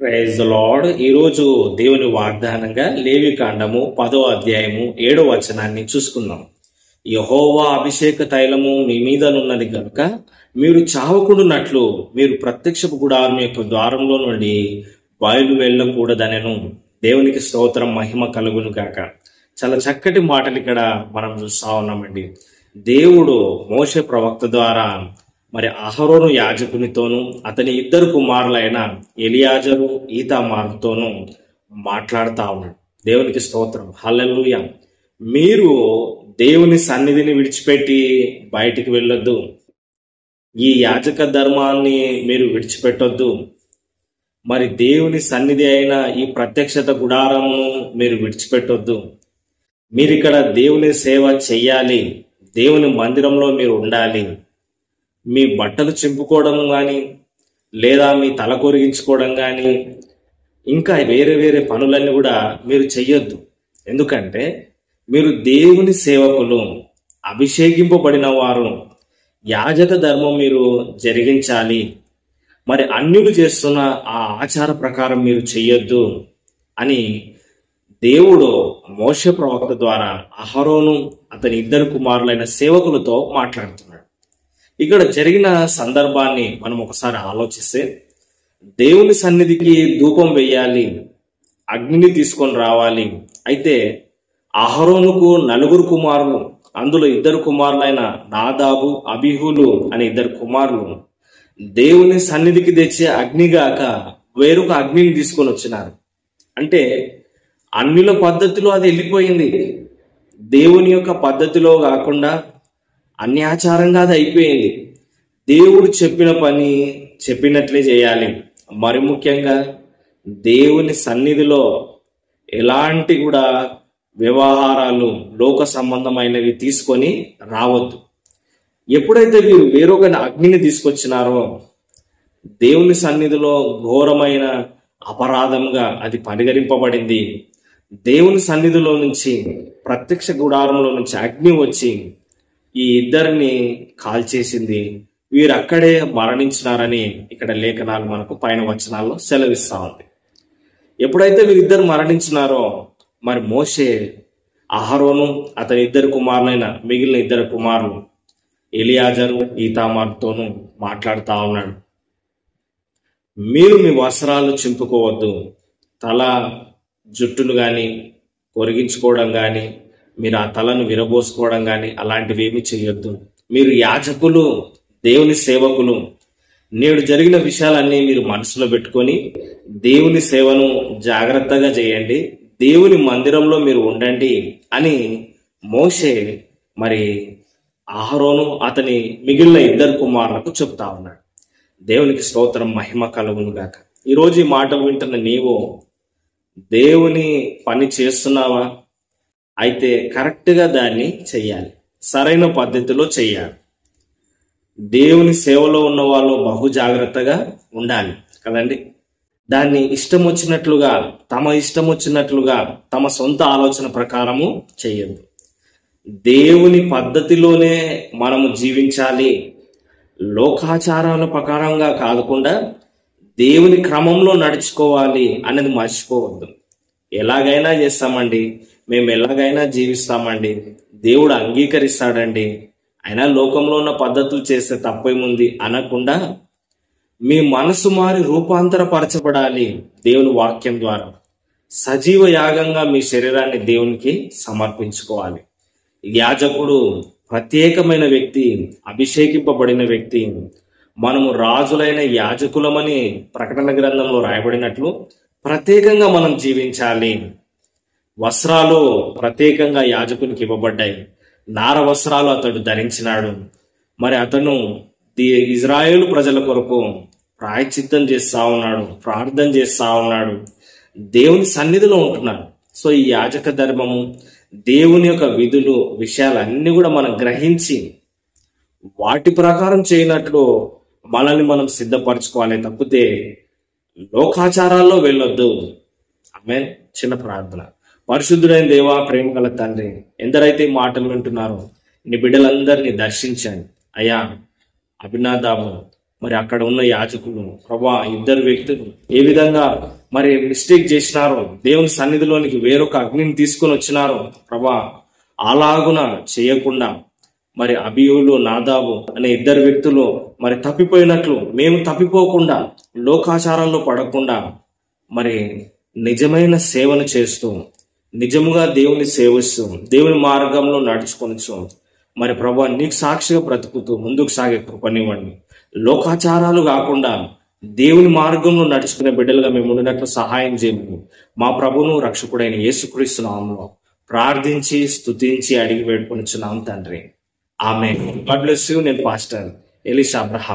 Praise the lord. ఈరోజు దేవుని వాగ్దానంగా లేవి కాండము 10వ అధ్యాయము 7వ వచనాన్ని చూసుకుందాం. యెహోవా అభిషేక తైలము మీ మీదనున్నది గనుక మీరు చావకుండునట్లు మీరు ప్రత్యక్షపు గుడారం యొక్క ద్వారంలో నుండి బయలు వెళ్ళకూడదనెను. దేవునికి స్తోత్రం, మహిమ కలుగును గాక. చాలా చక్కటి మాటలు ఇక్కడ మనం చూస్తా ఉన్నామండి. దేవుడు మోషే ప్రవక్త ద్వారా మరి అహరోను యాజకునితోనూ అతని ఇద్దరు కుమారులైన ఎలియాజరు ఈతామారుతోనూ మాట్లాడుతా ఉన్నాడు. దేవునికి స్తోత్రం, హల్లెలూయా. మీరు దేవుని సన్నిధిని విడిచిపెట్టి బయటికి వెళ్ళొద్దు. ఈ యాజక ధర్మాన్ని మీరు విడిచిపెట్టొద్దు. మరి దేవుని సన్నిధి అయిన ఈ ప్రత్యక్షత గుడారమును మీరు విడిచిపెట్టొద్దు. మీరు ఇక్కడ దేవుని సేవ చెయ్యాలి. దేవుని మందిరంలో మీరు ఉండాలి. మీ బట్టలు చింపుకోవడం కానీ, లేదా మీ తల కొరిగించుకోవడం కానీ, ఇంకా వేరే వేరే పనులన్నీ కూడా మీరు చెయ్యొద్దు. ఎందుకంటే మీరు దేవుని సేవకులు, అభిషేకింపబడిన వారు. యాజక ధర్మం మీరు జరిగించాలి. మరి అన్యులు చేస్తున్న ఆ ఆచార ప్రకారం మీరు చెయ్యొద్దు అని దేవుడు మోషే ప్రవక్త ద్వారా అహరోను అతని ఇద్దరు కుమారులైన సేవకులతో మాట్లాడుతున్నాడు. ఇక్కడ జరిగిన సందర్భాన్ని మనం ఒకసారి ఆలోచిస్తే, దేవుని సన్నిధికి ధూపం వేయాలి, అగ్నిని తీసుకొని రావాలి. అయితే అహరోనుకు 4 కుమారులు, అందులో 2 కుమారులైన నాదాబు, అబీహులు అనే 2 కుమారులు దేవుని సన్నిధికి తెచ్చే అగ్నిగాక వేరొక అగ్నిని తీసుకొని వచ్చినారు. అంటే అన్యుల పద్ధతిలో అది వెళ్ళిపోయింది. దేవుని యొక్క పద్ధతిలో కాకుండా అన్యాచారంగా అది అయిపోయింది. దేవుడు చెప్పిన పని చెప్పినట్లే చేయాలి. మరి ముఖ్యంగా దేవుని సన్నిధిలో ఎలాంటి కూడా వ్యవహారాలు, లోక సంబంధమైనవి తీసుకొని రావద్దు. ఎప్పుడైతే వీరు వేరొక అగ్నిని తీసుకొచ్చినారో దేవుని సన్నిధిలో ఘోరమైన అపరాధంగా అది పరిగణింపబడింది. దేవుని సన్నిధిలో నుంచి, ప్రత్యక్ష గుడారంలో నుంచి అగ్ని వచ్చి ఈ ఇద్దరిని కాల్చేసింది. వీరు అక్కడే మరణించినారని ఇక్కడ లేఖనాలు మనకు పైన వచనాల్లో సెలవిస్తా ఉంది. ఎప్పుడైతే వీరిద్దరు మరణించినారో మరి మోషే అహరోను అతని 2 కుమారులైన మిగిలిన 2 కుమారులు ఎలియాజరు ఈతామారుతోనూ మాట్లాడుతా ఉన్నాడు. మీరు మీ వస్త్రాలు చింపుకోవద్దు. తల జుట్టును కానీ కొరిగించుకోవడం కానీ, మీరు ఆ తలను విరబోసుకోవడం కానీ అలాంటివి ఏమీ చేయొద్దు. మీరు యాజకులు, దేవుని సేవకులు. నేడు జరిగిన విషయాలన్నీ మీరు మనసులో పెట్టుకొని దేవుని సేవను జాగ్రత్తగా చేయండి. దేవుని మందిరంలో మీరు ఉండండి అని మోషే మరి అహరోను అతని మిగిలిన 2 కుమారులకు చెప్తా ఉన్నాడు. దేవునికి స్తోత్రం, మహిమ కలుగును గాక. ఈరోజు ఈ మాట వింటున్న నీవు దేవుని పని చేస్తున్నావా? అయితే కరెక్ట్గా దాన్ని చెయ్యాలి, సరైన పద్ధతిలో చెయ్యాలి. దేవుని సేవలో ఉన్న వాళ్ళు బహు జాగ్రత్తగా ఉండాలి కదండి. దాన్ని ఇష్టం వచ్చినట్లుగా, తమ ఇష్టం వచ్చినట్లుగా, తమ సొంత ఆలోచన ప్రకారము చెయ్యద్దు. దేవుని పద్ధతిలోనే మనము జీవించాలి. లోకాచారాల ప్రకారంగా కాకుండా దేవుని క్రమంలో నడుచుకోవాలి అనేది మర్చిపోవద్దు. ఎలాగైనా చేస్తామండి, మేము ఎలాగైనా జీవిస్తామండి, దేవుడు అంగీకరిస్తాడండి, అయినా లోకంలో ఉన్న పద్ధతులు చేస్తే తప్పేముంది అనకుండా మీ మనసు మారి రూపాంతరపరచబడాలి. దేవుని వాక్యం ద్వారా సజీవ యాగంగా మీ శరీరాన్ని దేవునికి సమర్పించుకోవాలి. యాజకుడు ప్రత్యేకమైన వ్యక్తి, అభిషేకింపబడిన వ్యక్తి. మనము రాజులైన యాజకులమని ప్రకటన గ్రంథంలో రాయబడినట్లు ప్రత్యేకంగా మనం జీవించాలి. వస్త్రాలు ప్రత్యేకంగా యాజకునికి ఇవ్వబడ్డాయి. నార వస్త్రాలు అతడు ధరించినాడు. మరి అతను ఇజ్రాయేలు ప్రజల కొరకు ప్రాయశ్చిత్తం చేస్తా ఉన్నాడు, ప్రార్థన చేస్తా ఉన్నాడు, దేవుని సన్నిధిలో ఉంటున్నాడు. సో ఈ యాజక ధర్మము, దేవుని యొక్క విధులు, విషయాలన్నీ కూడా మనం గ్రహించి వాటి ప్రకారం చేయనట్లు మనల్ని మనం సిద్ధపరచుకోవాలి. తప్పితే లోకాచారాల్లో వెళ్ళొద్దు. ఆమేన్. చిన్న ప్రార్థన. పరిశుద్ధుడైన దేవా, ప్రేమ గల తండ్రి, ఎందరైతే మాటలు వింటున్నారో నీ బిడ్డలందరినీ దర్శించండి అయ్యా. అభినాదాబు మరి అక్కడ ఉన్న యాజకులు ప్రభా ఇద్దరు వ్యక్తులు ఏ విధంగా మరి మిస్టేక్ చేసినారో, దేవుని సన్నిధిలోనికి వేరొక అగ్నిని తీసుకొని వచ్చినారో ప్రభా, అలాగున చేయకుండా మరి అబీయులు నాదాబు అనే ఇద్దరు వ్యక్తులు మరి తప్పిపోయినట్లు మేము తప్పిపోకుండా, లోకాచారాల్లో పడకుండా మరి నిజమైన సేవను చేస్తూ, నిజముగా దేవుని సేవిస్తూ, దేవుని మార్గంలో నడుచుకొనిచు మరి ప్రభా నీకు సాక్షిగా బ్రతుకుతూ ముందుకు సాగే కృపనివ్వండి. లోకాచారాలు కాకుండా దేవుని మార్గంలో నడుచుకునే బిడ్డలుగా మేము ఉండినట్లు సహాయం చేయమని మా ప్రభువును రక్షకుడైన యేసుక్రీస్తు నామములో ప్రార్థించి స్తుతించి అడిగి వేడుకొనిచున్నాం తండ్రి. ఆమేన్. God bless you. నేను పాస్టర్ ఎలీషా అబ్రహాం.